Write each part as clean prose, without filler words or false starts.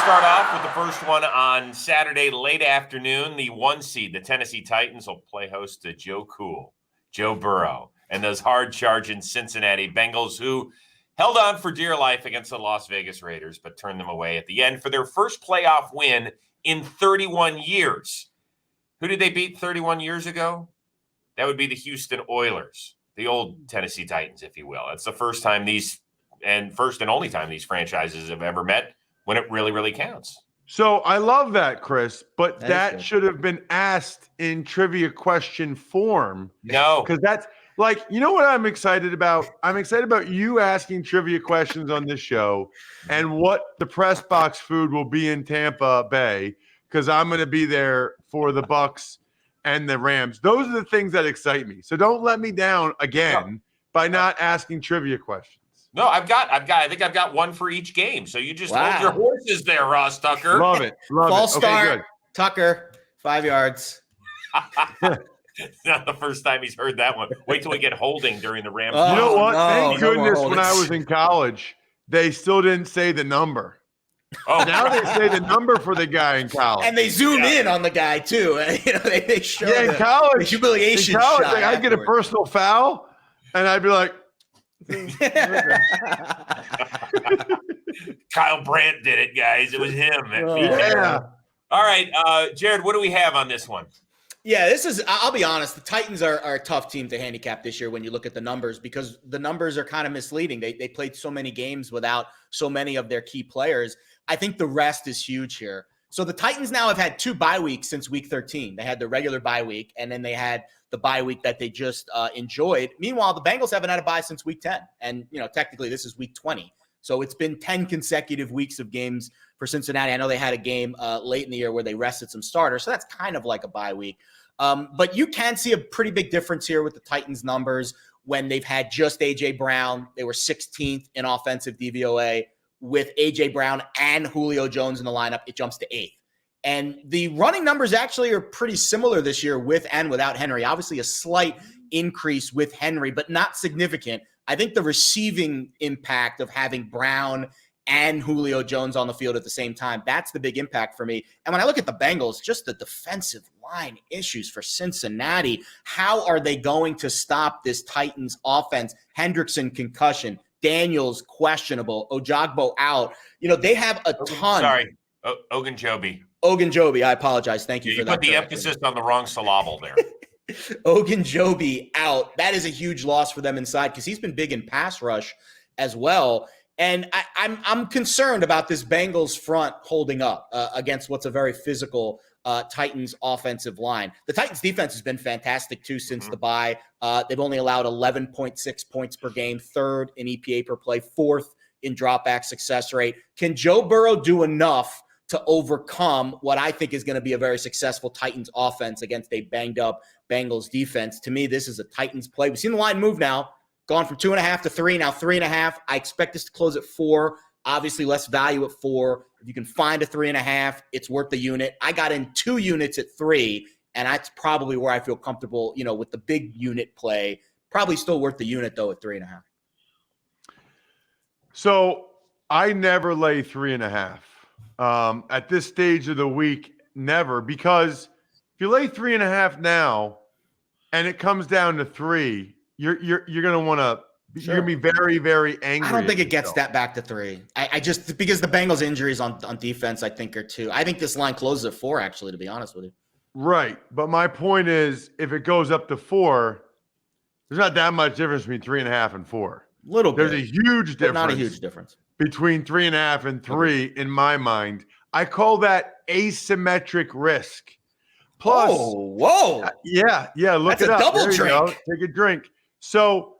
start off with the first one on Saturday late afternoon. The 1 seed, the Tennessee Titans, will play host to Joe Burrow, and those hard-charging Cincinnati Bengals, who held on for dear life against the Las Vegas Raiders, but turned them away at the end for their first playoff win in 31 years. Who did they beat 31 years ago? That would be the Houston Oilers, the old Tennessee Titans, if you will. That's the first and only time these franchises have ever met when it really, really counts. So I love that, Chris, but that should have been asked in trivia question form. No. Because that's like, you know what I'm excited about? I'm excited about you asking trivia questions on this show and what the press box food will be in Tampa Bay, because I'm going to be there for the Bucks and the Rams. Those are the things that excite me. So don't let me down again by not asking trivia questions. No, I think I've got one for each game. So you just hold your horses there, Ross Tucker. Love it. False start. Okay, Tucker, 5 yards. Not the first time he's heard that one. Wait till we get holding during the Rams. You know what? Thank goodness when I was in college, they still didn't say the number. Oh, now they say the number for the guy in college, and they zoom in on the guy too. You know, they show in college, the humiliation. In college, shot like, I'd get a personal foul, and I'd be like, Kyle Brandt did it, guys. It was him. Yeah. All right, Jared, what do we have on this one? Yeah, I'll be honest, the Titans are a tough team to handicap this year when you look at the numbers, because the numbers are kind of misleading. They played so many games without so many of their key players. I think the rest is huge here. So the Titans now have had 2 bye weeks since week 13. They had the regular bye week, and then they had the bye week that they just enjoyed. Meanwhile, the Bengals haven't had a bye since week 10. And, technically this is week 20. So it's been 10 consecutive weeks of games for Cincinnati. I know they had a game late in the year where they rested some starters. So that's kind of like a bye week. But you can see a pretty big difference here with the Titans numbers when they've had just A.J. Brown. They were 16th in offensive DVOA. With A.J. Brown and Julio Jones in the lineup, it jumps to 8th. And the running numbers actually are pretty similar this year with and without Henry. Obviously a slight increase with Henry, but not significant. I think the receiving impact of having Brown and Julio Jones on the field at the same time, that's the big impact for me. And when I look at the Bengals, just the defensive line issues for Cincinnati, how are they going to stop this Titans offense? Hendrickson concussion, Daniels questionable, Ojagbo out. They have a ton. Sorry, Ogunjobi. Ogunjobi, I apologize. Thank you for that. You put the emphasis on the wrong syllable there. Ogunjobi out. That is a huge loss for them inside, because he's been big in pass rush as well. And I'm concerned about this Bengals front holding up against what's a very physical Titans offensive line. The Titans defense has been fantastic too since the bye. They've only allowed 11.6 points per game, 3rd in EPA per play, 4th in dropback success rate. Can Joe Burrow do enough to overcome what I think is going to be a very successful Titans offense against a banged up Bengals defense? To me, this is a Titans play. We've seen the line move now, gone from 2.5 to 3, now 3.5. I expect this to close at 4. Obviously, less value at 4. If you can find a 3.5, it's worth the unit. I got in 2 units at 3, and that's probably where I feel comfortable, with the big unit play. Probably still worth the unit, though, at 3.5. So I never lay 3.5. At this stage of the week, never, because if you lay 3.5 now and it comes down to 3, you're going to want to. Sure. You're going to be very, very angry. I don't think it gets that back to 3. I just, because the Bengals injuries on defense, I think, are 2. I think this line closes at 4, actually, to be honest with you. Right. But my point is, if it goes up to 4, there's not that much difference between 3.5 and 4. Little bit. There's a huge difference. Not a huge difference. Between 3.5 and 3, in my mind. I call that asymmetric risk. Plus, whoa. Yeah. Look it up. That's a double drink. Take a drink. So,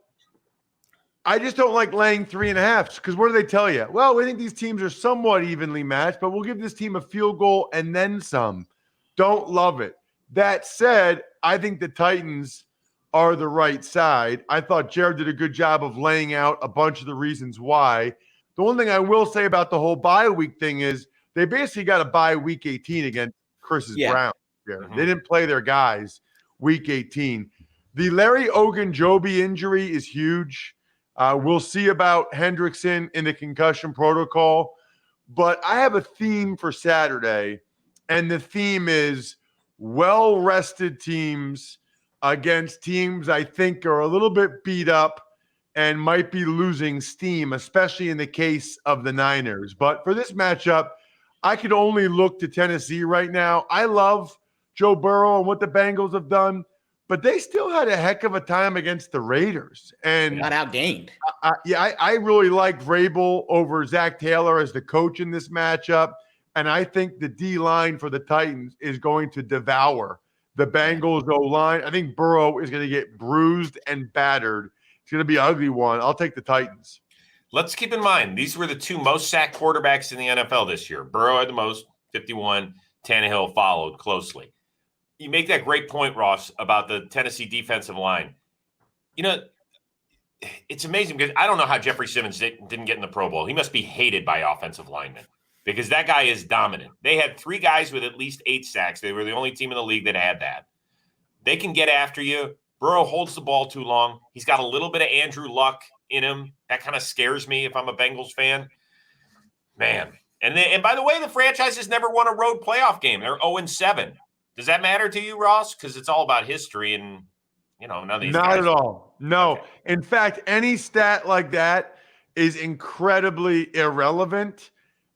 I just don't like laying 3.5 because what do they tell you? Well, we think these teams are somewhat evenly matched, but we'll give this team a field goal and then some. Don't love it. That said, I think the Titans are the right side. I thought Jared did a good job of laying out a bunch of the reasons why. The one thing I will say about the whole bye week thing is they basically got a bye week 18 against Chris's Brown. Mm-hmm. They didn't play their guys week 18. The Larry Ogunjobi injury is huge. We'll see about Hendrickson in the concussion protocol. But I have a theme for Saturday, and the theme is well-rested teams against teams I think are a little bit beat up and might be losing steam, especially in the case of the Niners. But for this matchup, I could only look to Tennessee right now. I love Joe Burrow and what the Bengals have done, but they still had a heck of a time against the Raiders. And They got outgained. I really like Vrabel over Zach Taylor as the coach in this matchup. And I think the D-line for the Titans is going to devour the Bengals O-line. I think Burrow is going to get bruised and battered. It's going to be an ugly one. I'll take the Titans. Let's keep in mind, these were the two most sacked quarterbacks in the NFL this year. Burrow had the most, 51. Tannehill followed closely. You make that great point, Ross, about the Tennessee defensive line. You know, it's amazing because I don't know how Jeffrey Simmons didn't get in the Pro Bowl. He must be hated by offensive linemen because that guy is dominant. They had 3 guys with at least 8 sacks. They were the only team in the league that had that. They can get after you. Burrow holds the ball too long. He's got a little bit of Andrew Luck in him. That kind of scares me if I'm a Bengals fan. Man. And by the way, the franchise has never won a road playoff game. They're 0-7. Does that matter to you, Ross? Because it's all about history and, none of these Not guys. at all. No. Okay. In fact, any stat like that is incredibly irrelevant.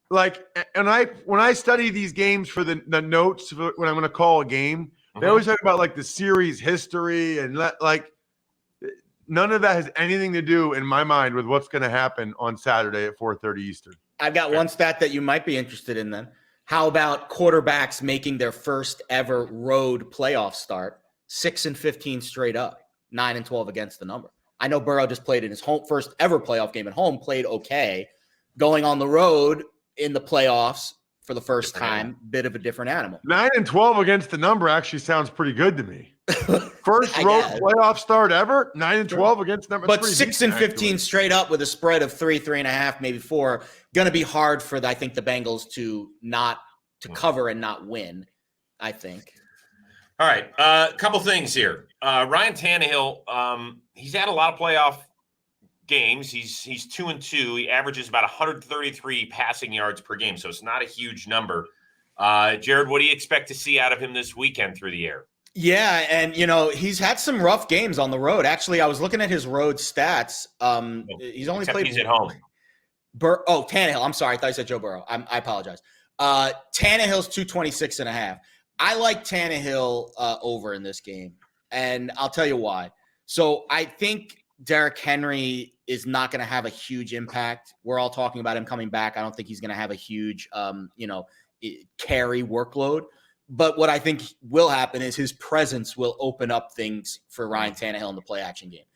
When I study these games for the notes for when I'm going to call a game, they always talk about the series history and none of that has anything to do in my mind with what's going to happen on Saturday at 4:30 Eastern. I've got one stat that you might be interested in then. How about quarterbacks making their first ever road playoff start? 6-15 straight up, 9-12 against the number. I know Burrow just played in his first ever playoff game at home, played okay. Going on the road in the playoffs for the first time, bit of a different animal. 9-12 against the number actually sounds pretty good to me. First road playoff start ever, 9-12 against number. But 6-15 straight up with a spread of 3.5, maybe 4. Going to be hard for, I think, the Bengals to cover and not win, I think. All right. A couple things here. Ryan Tannehill, he's had a lot of playoff games. He's 2-2. He averages about 133 passing yards per game, so it's not a huge number. Jared, what do you expect to see out of him this weekend through the air? Yeah, and he's had some rough games on the road. Actually, I was looking at his road stats. He's only played. He's at home. Tannehill. I'm sorry, I thought you said Joe Burrow. I apologize. Tannehill's 226.5. I like Tannehill over in this game, and I'll tell you why. So I think Derrick Henry is not going to have a huge impact. We're all talking about him coming back. I don't think he's going to have a huge, carry workload. But what I think will happen is his presence will open up things for Ryan Tannehill in the play action game,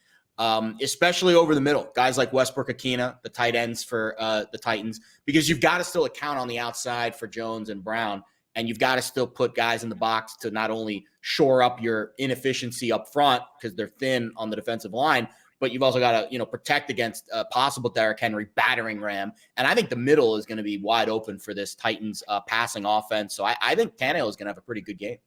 especially over the middle. Guys like Westbrook-Ikhine, the tight ends for the Titans, because you've got to still account on the outside for Jones and Brown, and you've got to still put guys in the box to not only shore up your inefficiency up front because they're thin on the defensive line, but you've also got to, protect against a possible Derrick Henry battering ram. And I think the middle is going to be wide open for this Titans passing offense. So I think Tannehill is going to have a pretty good game.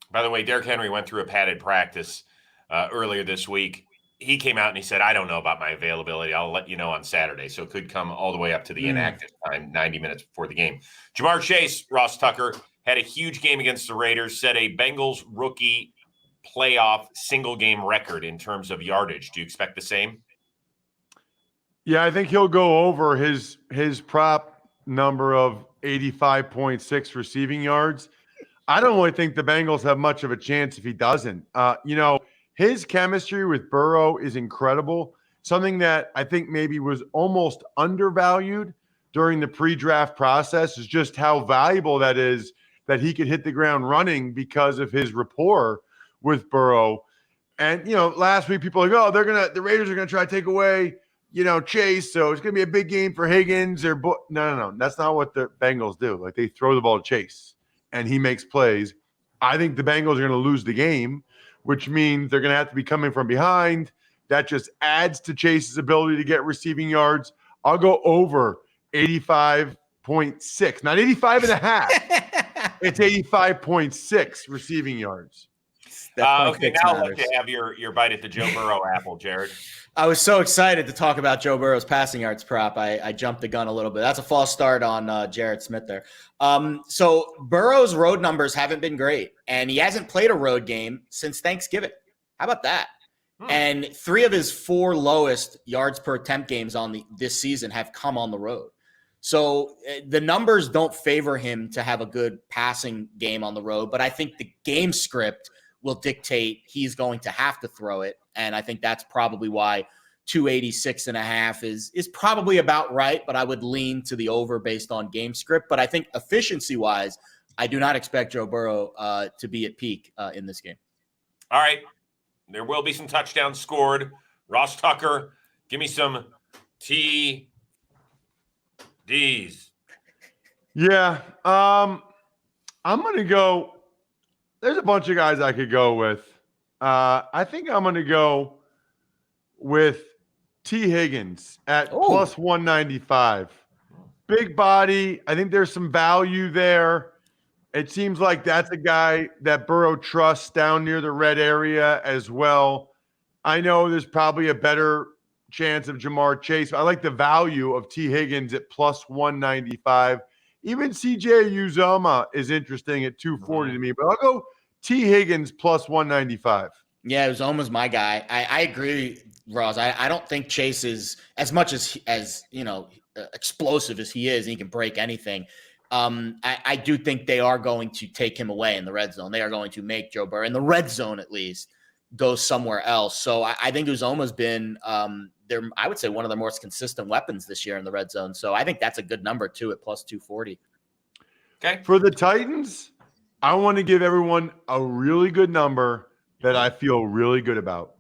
By the way, Derrick Henry went through a padded practice earlier this week. He came out and he said, I don't know about my availability. I'll let you know on Saturday. So it could come all the way up to the inactive time, 90 minutes before the game. Jamar Chase, Ross Tucker, had a huge game against the Raiders, set a Bengals rookie playoff single game record in terms of yardage. Do you expect the same? Yeah, I think he'll go over his prop number of 85.6 receiving yards. I don't really think the Bengals have much of a chance if he doesn't. His chemistry with Burrow is incredible. Something that I think maybe was almost undervalued during the pre-draft process is just how valuable that is, that he could hit the ground running because of his rapport with Burrow. And, last week people were like, the Raiders are going to try to take away, Chase. So it's going to be a big game for Higgins or no. That's not what the Bengals do. They throw the ball to Chase and he makes plays. I think the Bengals are going to lose the game, which means they're going to have to be coming from behind. That just adds to Chase's ability to get receiving yards. I'll go over 85.6, not 85.5. It's 85.6 receiving yards. Okay, now I'll let you have your bite at the Joe Burrow apple, Jared. I was so excited to talk about Joe Burrow's passing yards prop. I jumped the gun a little bit. That's a false start on Jared Smith there. So Burrow's road numbers haven't been great, and he hasn't played a road game since Thanksgiving. How about that? And 3 of his 4 lowest yards per attempt games this season have come on the road. So the numbers don't favor him to have a good passing game on the road, but I think the game script will dictate he's going to have to throw it. And I think that's probably why 286.5 is probably about right, but I would lean to the over based on game script. But I think efficiency-wise, I do not expect Joe Burrow to be at peak in this game. All right. There will be some touchdowns scored. Ross Tucker, give me some TDs. Yeah. I'm going to go. There's a bunch of guys I could go with. I think I'm going to go with T. Higgins at plus 195. Big body. I think there's some value there. It seems like that's a guy that Burrow trusts down near the red area as well. I know there's probably a better chance of Jamar Chase. But I like the value of T. Higgins at plus 195. Even CJ Uzomah is interesting at 240 to me, but I'll go T. Higgins plus 195. Yeah, Uzomah's my guy. I agree, Ross. I don't think Chase is as much as explosive as he is. And he can break anything. I do think they are going to take him away in the red zone. They are going to make Joe Burrow in the red zone at least go somewhere else. So I think Uzomah's been I would say one of the most consistent weapons this year in the red zone. So I think that's a good number too at plus 240. Okay. For the Titans, I want to give everyone a really good number that I feel really good about.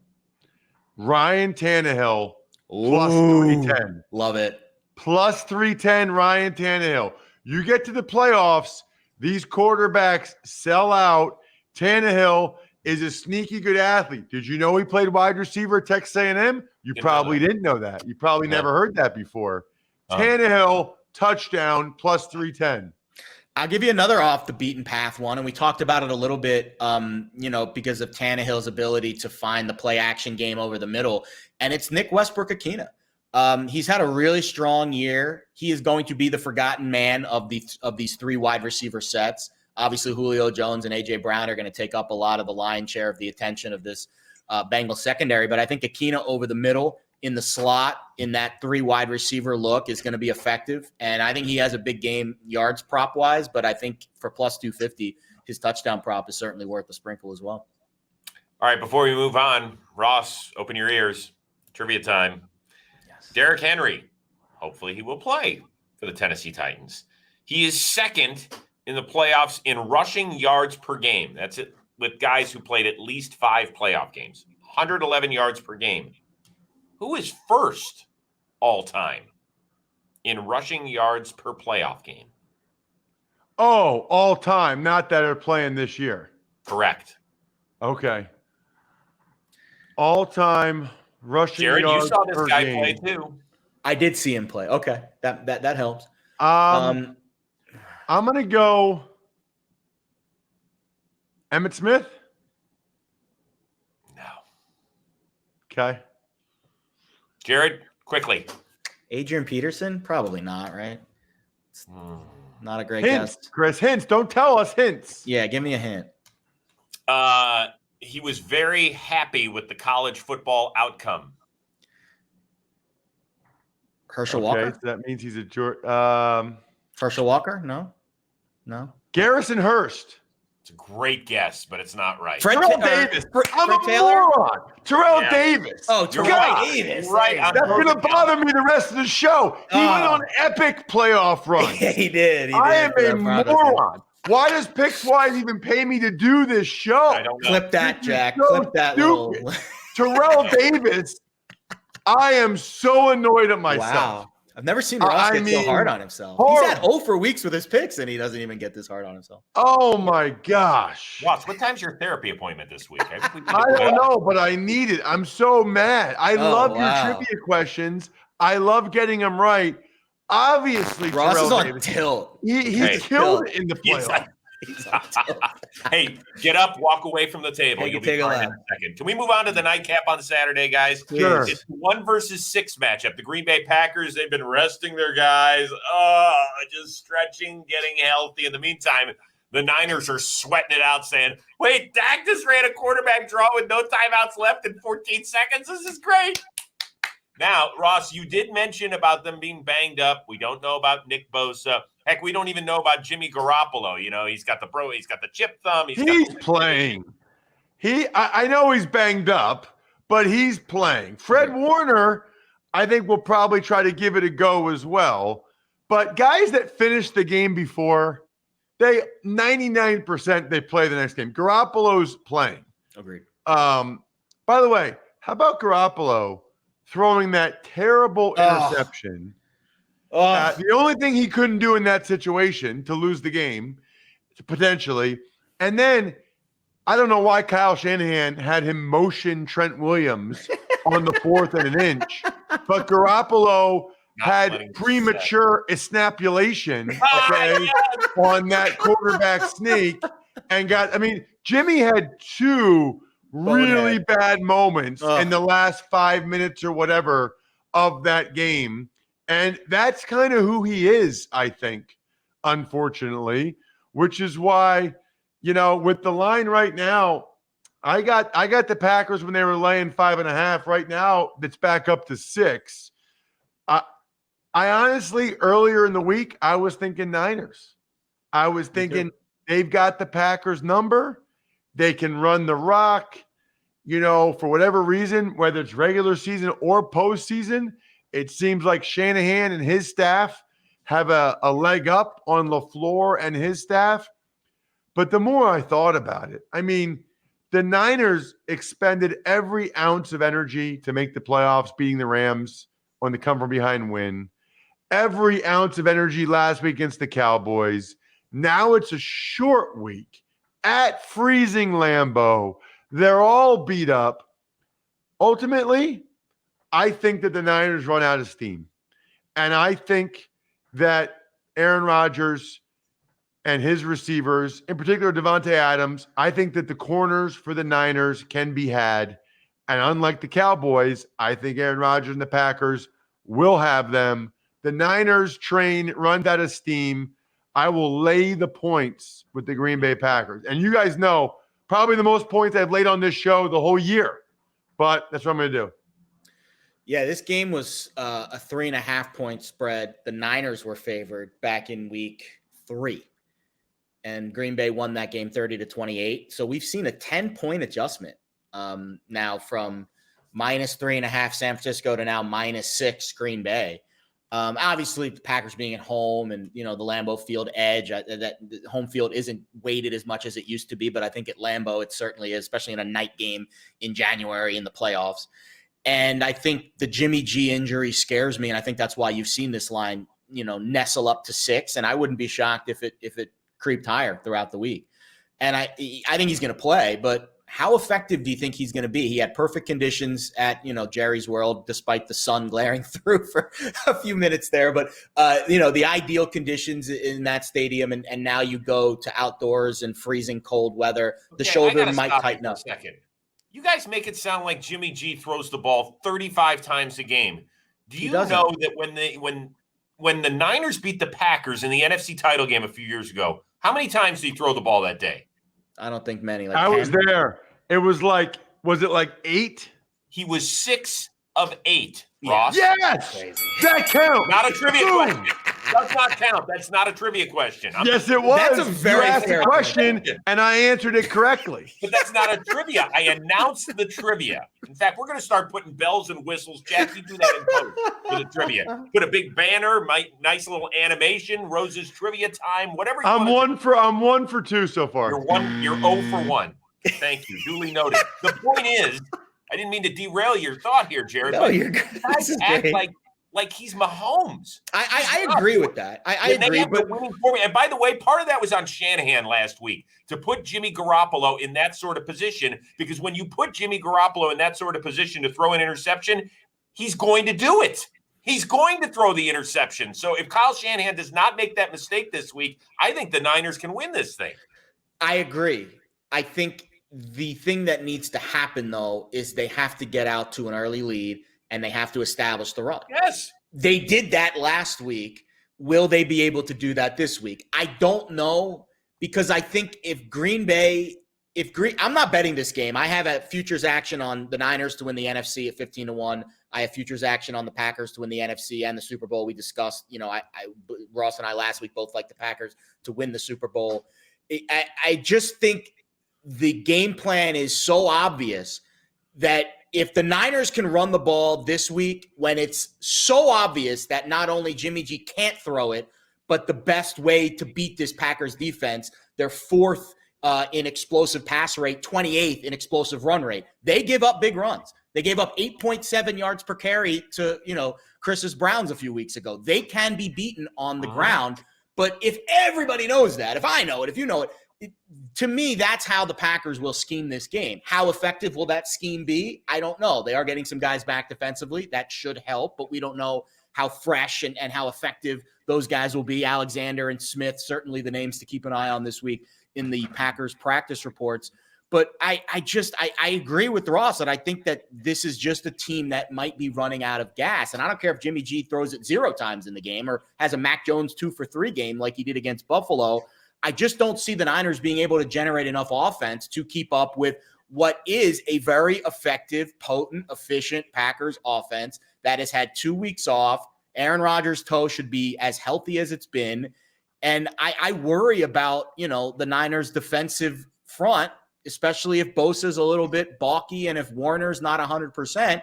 Ryan Tannehill plus 310. Love it. Plus 310 Ryan Tannehill. You get to the playoffs, these quarterbacks sell out. Tannehill is a sneaky good athlete. Did you know he played wide receiver at Texas A&M? You probably didn't know that. You probably never heard that before. Tannehill, touchdown, plus 310. I'll give you another off the beaten path one, and we talked about it a little bit, because of Tannehill's ability to find the play action game over the middle, and it's Nick Westbrook-Ikhine. He's had a really strong year. He is going to be the forgotten man of these 3 wide receiver sets. Obviously, Julio Jones and A.J. Brown are going to take up a lot of the lion's share of the attention of this Bengals secondary, but I think Ikhine over the middle in the slot in that 3 wide receiver look is going to be effective. And I think he has a big game yards prop wise, but I think for plus 250, his touchdown prop is certainly worth the sprinkle as well. All right, before we move on, Ross, open your ears. Trivia time. Yes. Derrick Henry, hopefully he will play for the Tennessee Titans. He is second in the playoffs in rushing yards per game. That's it with guys who played at least 5 playoff games. 111 yards per game. Who is first all time in rushing yards per playoff game? Oh, all time, not that are playing this year. Correct. Okay. All time rushing Jared, yards you saw this per guy game. play too. I did see him play. Okay, that helps. I'm gonna go Emmitt Smith. No. Okay. Jared, quickly. Adrian Peterson? Probably not, right? It's not a great Hints, guess. Chris. Hints. Don't tell us hints. Yeah, give me a hint. He was very happy with the college football outcome. Herschel Walker? So that means he's a Herschel Walker? No. Garrison Hurst. It's a great guess, but it's not right. Terrell Davis. I'm a Taylor? moron. Terrell Davis. Oh, Terrell Davis. Right. That's going to bother me the rest of the show. He went on epic playoff runs. Yeah, he did. I am a moron. Why does Pickswise even pay me to do this show? I don't know. Clip that, Jack. So Clip that little. Terrell Davis. I am so annoyed at myself. Wow. I've never seen Ross get so hard on himself. Horrible. He's had 0 for weeks with his picks, and he doesn't even get this hard on himself. Oh, my gosh. Ross, what time's your therapy appointment this week? I don't know, but I need it. I'm so mad. I love your trivia questions. I love getting them right. Obviously, Ross Terrell is on Davis, tilt. He killed it in the playoffs. He's on tilt. Hey, get up, walk away from the table. You'll be take a fine in lap. a second. Can we move on to the nightcap on Saturday, guys? Sure. It's the 1 versus 6 matchup. The Green Bay Packers, they've been resting their guys, just stretching, getting healthy. In the meantime, the Niners are sweating it out, saying, wait, Dak just ran a quarterback draw with no timeouts left in 14 seconds. This is great. Now, Ross, you did mention about them being banged up. We don't know about Nick Bosa. Heck, we don't even know about Jimmy Garoppolo. You know, he's got the chip thumb. He's playing. I know he's banged up, but he's playing. Fred Warner, I think, will probably try to give it a go as well. But guys that finished the game before, 99% they play the next game. Garoppolo's playing. Agreed. By the way, how about Garoppolo throwing that terrible interception? The only thing he couldn't do in that situation to lose the game, potentially. And then I don't know why Kyle Shanahan had him motion Trent Williams on the 4th and an inch, but Garoppolo had premature esnapulation on that quarterback sneak and Jimmy had 2 really bad moments in the last 5 minutes or whatever of that game. And that's kind of who he is, I think, unfortunately, which is why, with the line right now, I got the Packers when they were laying 5.5. Right now, it's back up to 6. I honestly, earlier in the week, I was thinking Niners. I was thinking they've got the Packers number. They can run the rock, for whatever reason, whether it's regular season or postseason. It seems like Shanahan and his staff have a leg up on LaFleur and his staff. But the more I thought about it, the Niners expended every ounce of energy to make the playoffs, beating the Rams on the come-from-behind win. Every ounce of energy last week against the Cowboys. Now it's a short week at freezing Lambeau. They're all beat up. Ultimately, I think that the Niners run out of steam. And I think that Aaron Rodgers and his receivers, in particular Devontae Adams, I think that the corners for the Niners can be had. And unlike the Cowboys, I think Aaron Rodgers and the Packers will have them. The Niners train runs out of steam. I will lay the points with the Green Bay Packers. And you guys know probably the most points I've laid on this show the whole year. But that's what I'm going to do. Yeah, this game was a 3.5-point spread. The Niners were favored back in week 3. And Green Bay won that game 30-28. So we've seen a 10-point adjustment now from -3.5 San Francisco to now -6 Green Bay. Obviously, the Packers being at home and, the Lambeau Field edge, that the home field isn't weighted as much as it used to be. But I think at Lambeau, it certainly is, especially in a night game in January in the playoffs. And I think the Jimmy G injury scares me. And I think that's why you've seen this line, nestle up to 6. And I wouldn't be shocked if it creeped higher throughout the week. And I think he's going to play, but how effective do you think he's going to be? He had perfect conditions at, Jerry's World, despite the sun glaring through for a few minutes there. But, the ideal conditions in that stadium, and now you go to outdoors and freezing cold weather, the shoulder might tighten up. Second. You guys make it sound like Jimmy G throws the ball 35 times a game. Do you know that when the Niners beat the Packers in the NFC title game a few years ago, how many times did he throw the ball that day? I don't think many. I 10? Was there. It was was it 8? He was 6 of 8, Ross. Yes! That counts. Not a trivia question. Does not count. That's not a trivia question. Yes, it was. That's a very asked fair a question, and I answered it correctly. But that's not a trivia. I announced the trivia. In fact, we're going to start putting bells and whistles. Jack, you do that in post for the trivia. Put a big banner, nice little animation, Rose's trivia time, whatever. I'm 1 for 2 so far. You're 0 for 1. Thank you. Duly noted. The point is, I didn't mean to derail your thought here, Jared. No, you're good. Guys act like he's Mahomes. I agree with that. I agree. But and by the way, part of that was on Shanahan last week to put Jimmy Garoppolo in that sort of position, because when you put Jimmy Garoppolo in that sort of position to throw an interception, he's going to do it. He's going to throw the interception. So if Kyle Shanahan does not make that mistake this week, I think the Niners can win this thing. I agree. I think the thing that needs to happen, though, is they have to get out to an early lead and they have to establish the run. Yes. They did that last week. Will they be able to do that this week? I don't know, because I think I'm not betting this game. I have a futures action on the Niners to win the NFC at 15-1. I have futures action on the Packers to win the NFC and the Super Bowl. We discussed, Ross and I last week both like the Packers to win the Super Bowl. I just think the game plan is so obvious that if the Niners can run the ball this week, when it's so obvious that not only Jimmy G can't throw it, but the best way to beat this Packers defense, they're fourth in explosive pass rate, 28th in explosive run rate. They give up big runs. They gave up 8.7 yards per carry to, Chris's Browns a few weeks ago. They can be beaten on the ground. But if everybody knows that, if I know it, if you know it, to me, that's how the Packers will scheme this game. How effective will that scheme be? I don't know. They are getting some guys back defensively. That should help, but we don't know how fresh and how effective those guys will be. Alexander and Smith, certainly the names to keep an eye on this week in the Packers practice reports. But I agree with Ross that I think that this is just a team that might be running out of gas. And I don't care if Jimmy G throws it 0 times in the game or has a Mac Jones 2-for-3 game like he did against Buffalo. I just don't see the Niners being able to generate enough offense to keep up with what is a very effective, potent, efficient Packers offense that has had 2 weeks off. Aaron Rodgers' toe should be as healthy as it's been. And I worry about, the Niners' defensive front, especially if Bosa's a little bit balky and if Warner's not 100%.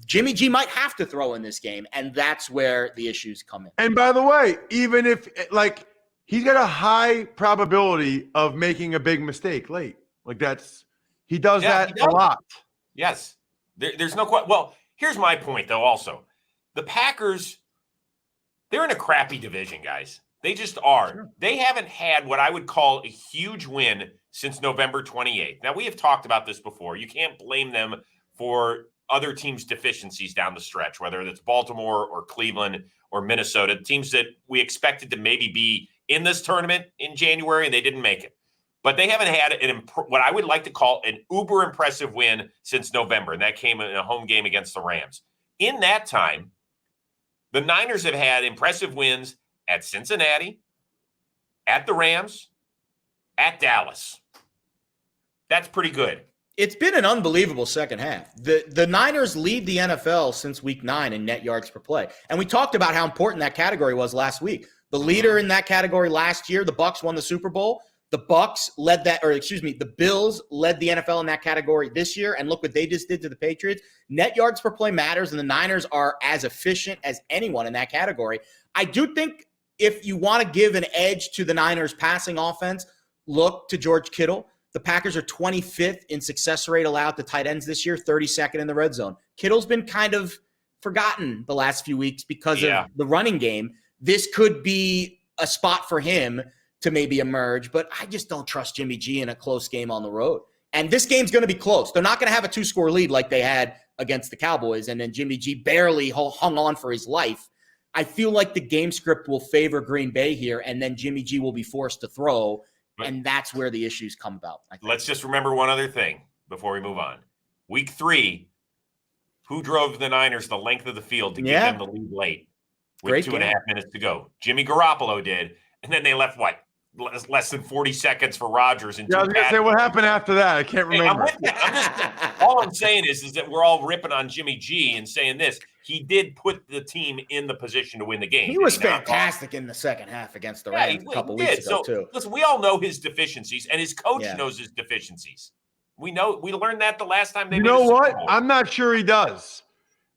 Jimmy G might have to throw in this game, and that's where the issues come in. And by the way, even if, he's got a high probability of making a big mistake late. He does that a lot. Yes. There's no question. Well, here's my point, though, also. The Packers, they're in a crappy division, guys. They just are. Sure. They haven't had what I would call a huge win since November 28th. Now, we have talked about this before. You can't blame them for other teams' deficiencies down the stretch, whether it's Baltimore or Cleveland or Minnesota, teams that we expected to maybe be in this tournament in January, and they didn't make it. But they haven't had what I would like to call an uber impressive win since November, and that came in a home game against the Rams. In that time, the Niners have had impressive wins at Cincinnati, at the Rams, at Dallas. That's pretty good. It's been an unbelievable second half. The Niners lead the NFL since week 9 in net yards per play. And we talked about how important that category was last week. The leader in that category last year, the Bucs won the Super Bowl. The Bills led the NFL in that category this year. And look what they just did to the Patriots. Net yards per play matters, and the Niners are as efficient as anyone in that category. I do think if you want to give an edge to the Niners passing offense, look to George Kittle. The Packers are 25th in success rate allowed to tight ends this year, 32nd in the red zone. Kittle's been kind of forgotten the last few weeks because of the running game. This could be a spot for him to maybe emerge, but I just don't trust Jimmy G in a close game on the road. And this game's going to be close. They're not going to have a 2-score lead like they had against the Cowboys, and then Jimmy G barely hung on for his life. I feel like the game script will favor Green Bay here, and then Jimmy G will be forced to throw. And that's where the issues come about. Let's just remember one other thing before we move on. Week 3, who drove the Niners the length of the field to give them the lead late with 2.5 minutes to go? Jimmy Garoppolo did. And then they left, less than 40 seconds for Rodgers. And I was going to say, what happened after that? I can't remember. All I'm saying is that we're all ripping on Jimmy G and saying this. He did put the team in the position to win the game. He was fantastic in the second half against the Rams a couple weeks ago, too. Listen, we all know his deficiencies, and his coach knows his deficiencies. We learned that the last time they made a Super Bowl. You know what? I'm not sure he does.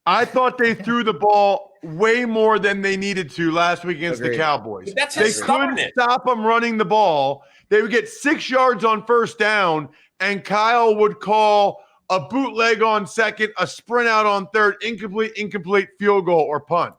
I thought they threw the ball way more than they needed to last week against the Cowboys. But that's they couldn't stop them running the ball. They would get 6 yards on first down, and Kyle would call a bootleg on second, a sprint out on third, incomplete field goal or punt.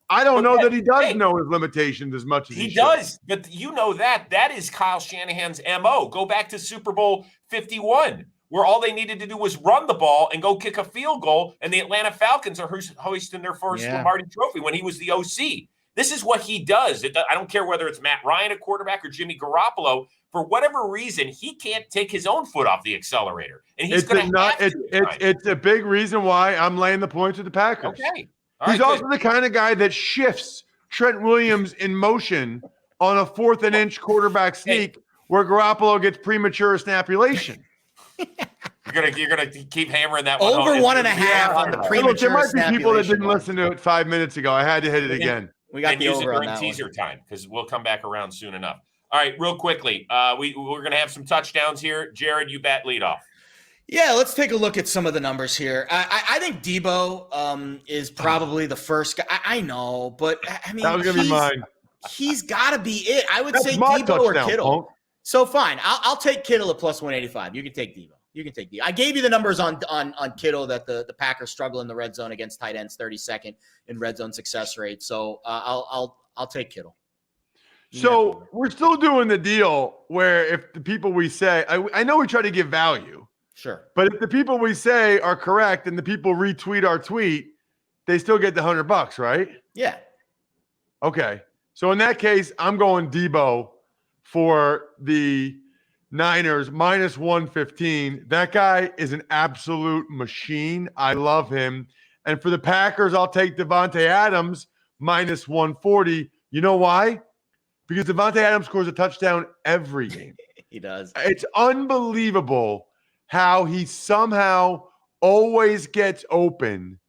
I don't know that he does know his limitations as much as he should. Does, but you know that is Kyle Shanahan's MO. Go back to Super Bowl 51, where all they needed to do was run the ball and go kick a field goal, and the Atlanta Falcons are hoisting their first Lombardi Trophy when he was the OC. This is what he does. I don't care whether it's Matt Ryan at quarterback or Jimmy Garoppolo. For whatever reason, he can't take his own foot off the accelerator, and he's going to have to. It's a big reason why I'm laying the points with the Packers. Okay, he's also the kind of guy that shifts Trent Williams in motion on a 4th and inch quarterback sneak where Garoppolo gets premature snapulation. You're gonna keep hammering that one over home. 1.5 on the premature. There might be people that didn't listen to it 5 minutes ago. I had to hit it again. We got the over on that teaser time because we'll come back around soon enough. All right, real quickly, we're gonna have some touchdowns here. Jared, you bat lead off. Yeah, let's take a look at some of the numbers here. I think Debo is probably the first guy. I know, but I mean, that was gonna be mine. He's got to be it. I would say my Debo or touchdown, Kittle. Punk. So fine, I'll take Kittle at plus 185. You can take Debo. I gave you the numbers on Kittle that the Packers struggle in the red zone against tight ends, 32nd in red zone success rate. So I'll take Kittle. So we're still doing the deal where if the people we say, I know we try to give value, sure, but if the people we say are correct and the people retweet our tweet, they still get the $100, right? Yeah. Okay. So in that case, I'm going Debo for the Niners minus 115. That guy is an absolute machine. I love him. And for the Packers, I'll take Devontae Adams minus 140. You know why? Because Devontae Adams scores a touchdown every game. He does. It's unbelievable how he somehow always gets open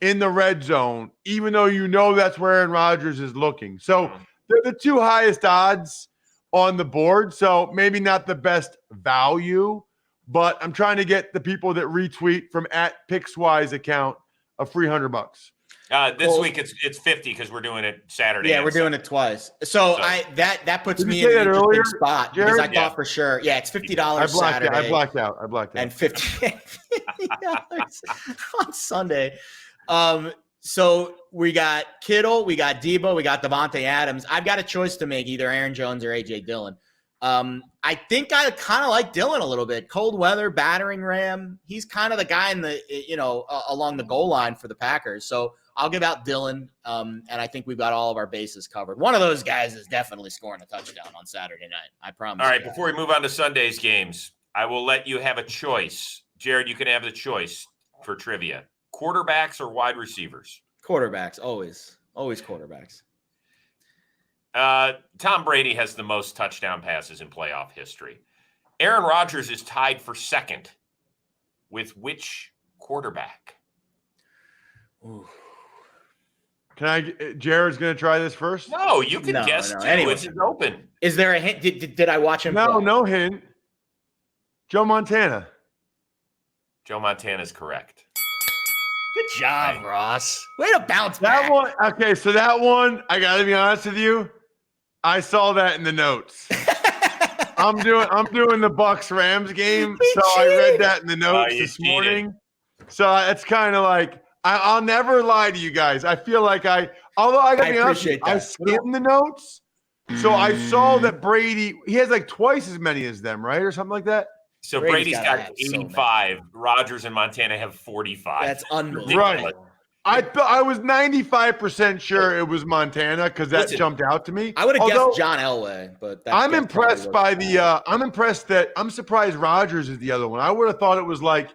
in the red zone, even though you know that's where Aaron Rodgers is looking. So they're the two highest odds on the board. So maybe not the best value, but I'm trying to get the people that retweet from @Pickswise account a free $100. This week it's 50 because we're doing it Saturday. Yeah, we're doing it twice. So that puts me in an interesting spot Jared? because I thought for sure. Yeah, it's $50 Saturday. I blacked out. And $50 on Sunday. So we got Kittle, we got Debo, we got Devontae Adams. I've got a choice to make, either Aaron Jones or A.J. Dillon. I think I kind of like Dillon a little bit. Cold weather, battering ram. He's kind of the guy in the along the goal line for the Packers. So I'll give out Dillon, and I think we've got all of our bases covered. One of those guys is definitely scoring a touchdown on Saturday night. I promise. All right, before we move on to Sunday's games, I will let you have a choice. Jared, you can have the choice for trivia. Quarterbacks or wide receivers? Quarterbacks, always quarterbacks. Tom Brady has the most touchdown passes in playoff history. Aaron Rodgers is tied for second with which quarterback? Ooh. Jared's going to try this first? No, you can guess too. Anyway, it's open. Is there a hint? Did I watch him? No hint. Joe Montana. Joe Montana is correct. Good job, Ross. Way to bounce back. That one, okay, so that one, I got to be honest with you, I saw that in the notes. I'm doing the Bucs-Rams game, so I read that in the notes this morning. So it's kind of like, I'll never lie to you guys. I feel like although I got to be honest, I skimmed the notes, so I saw that Brady, he has like twice as many as them, right? Or something like that. So Brady's got 85. Rodgers and Montana have 45. That's unbelievable. Right. I was 95% sure it was Montana because that jumped out to me. I would have guessed John Elway, but I'm impressed by I'm surprised Rodgers is the other one. I would have thought it was like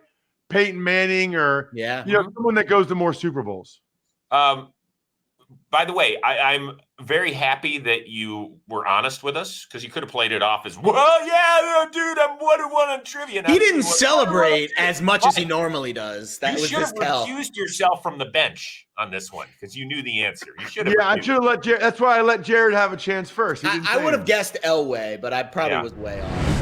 Peyton Manning or someone that goes to more Super Bowls. By the way, I'm very happy that you were honest with us because you could have played it off as, well, yeah, dude, I'm 1-1 on trivia. He didn't celebrate as much as he normally does. That was his tell. You should have recused yourself from the bench on this one because you knew the answer. You should have. Yeah, I should have let Jared. That's why I let Jared have a chance first. I would have guessed Elway, but I probably was way off.